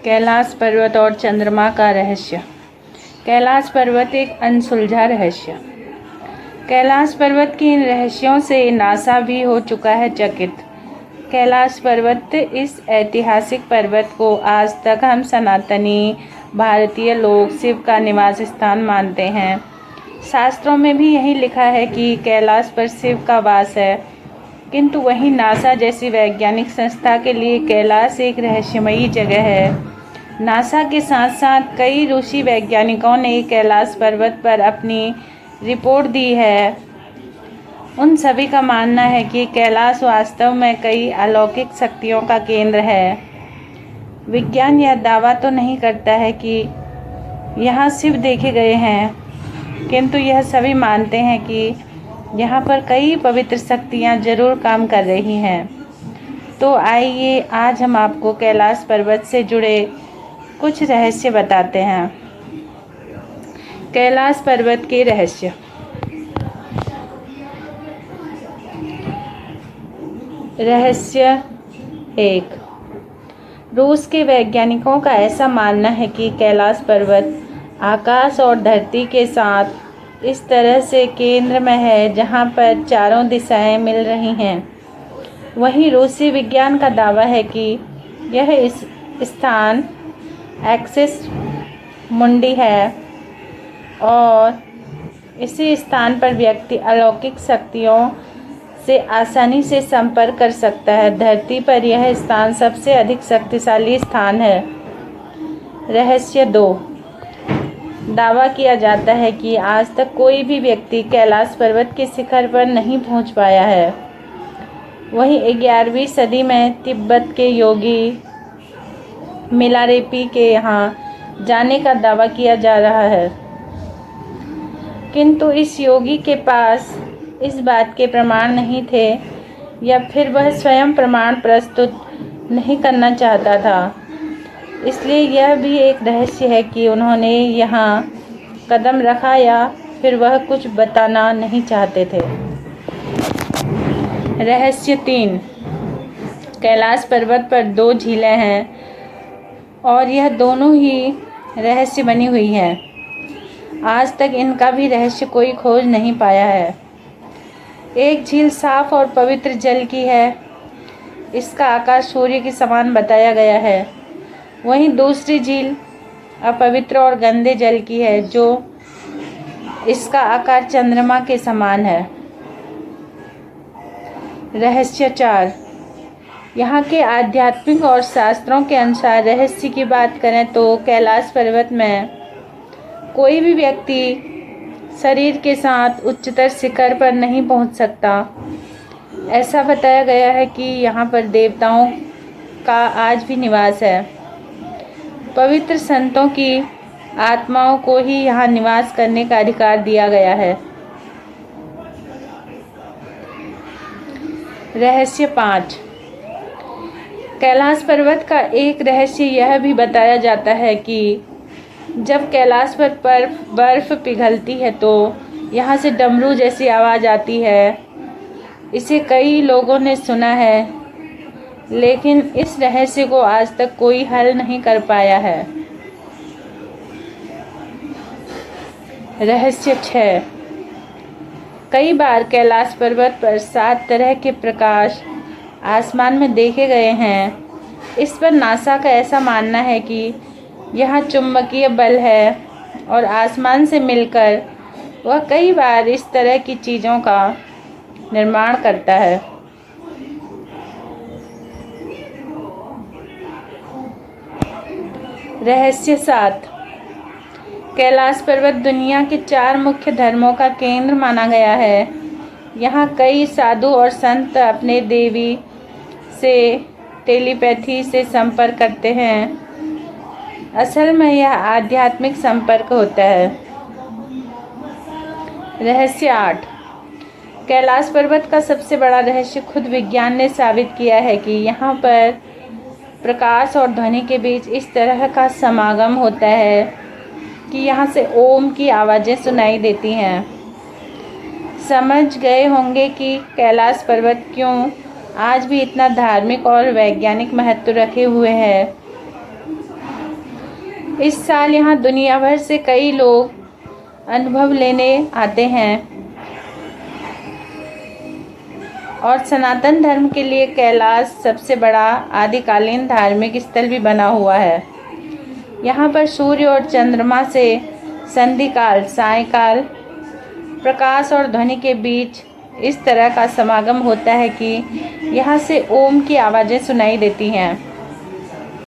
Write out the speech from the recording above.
कैलाश पर्वत और चंद्रमा का रहस्य। कैलाश पर्वत एक अनसुलझा रहस्य। कैलाश पर्वत के इन रहस्यों से नासा भी हो चुका है चकित। कैलाश पर्वत, इस ऐतिहासिक पर्वत को आज तक हम सनातनी भारतीय लोग शिव का निवास स्थान मानते हैं। शास्त्रों में भी यही लिखा है कि कैलाश पर शिव का वास है, किंतु वहीं नासा जैसी वैज्ञानिक संस्था के लिए कैलाश एक रहस्यमयी जगह है। नासा के साथ साथ कई रूसी वैज्ञानिकों ने कैलाश पर्वत पर अपनी रिपोर्ट दी है। उन सभी का मानना है कि कैलाश वास्तव में कई अलौकिक शक्तियों का केंद्र है। विज्ञान यह दावा तो नहीं करता है कि यहाँ शिव देखे गए हैं, किंतु यह सभी मानते हैं कि यहाँ पर कई पवित्र शक्तियाँ जरूर काम कर रही हैं। तो आइए आज हम आपको कैलाश पर्वत से जुड़े कुछ रहस्य बताते हैं। कैलाश पर्वत के रहस्य। रहस्य 1। रूस के वैज्ञानिकों का ऐसा मानना है कि कैलाश पर्वत आकाश और धरती के साथ इस तरह से केंद्र में है जहां पर चारों दिशाएं मिल रही हैं। वहीं रूसी विज्ञान का दावा है कि यह इस स्थान एक्सिस मुंडी है और इसी स्थान पर व्यक्ति अलौकिक शक्तियों से आसानी से संपर्क कर सकता है। धरती पर यह स्थान सबसे अधिक शक्तिशाली स्थान है। रहस्य 2। दावा किया जाता है कि आज तक कोई भी व्यक्ति कैलाश पर्वत के शिखर पर नहीं पहुंच पाया है। वहीं 11वीं सदी में तिब्बत के योगी मिलारेपी के यहाँ जाने का दावा किया जा रहा है, किंतु इस योगी के पास इस बात के प्रमाण नहीं थे या फिर वह स्वयं प्रमाण प्रस्तुत नहीं करना चाहता था। इसलिए यह भी एक रहस्य है कि उन्होंने यहाँ कदम रखा या फिर वह कुछ बताना नहीं चाहते थे। रहस्य 3। कैलाश पर्वत पर 2 झीलें हैं और यह दोनों ही रहस्य बनी हुई हैं। आज तक इनका भी रहस्य कोई खोज नहीं पाया है। एक झील साफ और पवित्र जल की है, इसका आकार सूर्य के समान बताया गया है। वहीं दूसरी झील अपवित्र और गंदे जल की है, जो इसका आकार चंद्रमा के समान है। रहस्य 4। यहाँ के आध्यात्मिक और शास्त्रों के अनुसार रहस्य की बात करें तो कैलाश पर्वत में कोई भी व्यक्ति शरीर के साथ उच्चतर शिखर पर नहीं पहुँच सकता। ऐसा बताया गया है कि यहाँ पर देवताओं का आज भी निवास है। पवित्र संतों की आत्माओं को ही यहाँ निवास करने का अधिकार दिया गया है। रहस्य 5। कैलाश पर्वत का एक रहस्य यह भी बताया जाता है कि जब कैलाश पर बर्फ पिघलती है तो यहाँ से डमरू जैसी आवाज़ आती है। इसे कई लोगों ने सुना है, लेकिन इस रहस्य को आज तक कोई हल नहीं कर पाया है। रहस्य 6। कई बार कैलाश पर्वत पर 7 तरह के प्रकाश आसमान में देखे गए हैं। इस पर नासा का ऐसा मानना है कि यहाँ चुंबकीय बल है और आसमान से मिलकर वह कई बार इस तरह की चीज़ों का निर्माण करता है। रहस्य 7। कैलाश पर्वत दुनिया के 4 मुख्य धर्मों का केंद्र माना गया है। यहाँ कई साधु और संत अपने देवी से टेलीपैथी से संपर्क करते हैं। असल में यह आध्यात्मिक संपर्क होता है। रहस्य 8। कैलाश पर्वत का सबसे बड़ा रहस्य खुद विज्ञान ने साबित किया है कि यहाँ पर प्रकाश और ध्वनि के बीच इस तरह का समागम होता है कि यहाँ से ओम की आवाज़ें सुनाई देती हैं। समझ गए होंगे कि कैलाश पर्वत क्यों आज भी इतना धार्मिक और वैज्ञानिक महत्व रखे हुए है। इस साल यहाँ दुनिया भर से कई लोग अनुभव लेने आते हैं और सनातन धर्म के लिए कैलाश सबसे बड़ा आदिकालीन धार्मिक स्थल भी बना हुआ है। यहाँ पर सूर्य और चंद्रमा से संधि काल सायंकाल प्रकाश और ध्वनि के बीच इस तरह का समागम होता है कि यहाँ से ओम की आवाज़ें सुनाई देती हैं।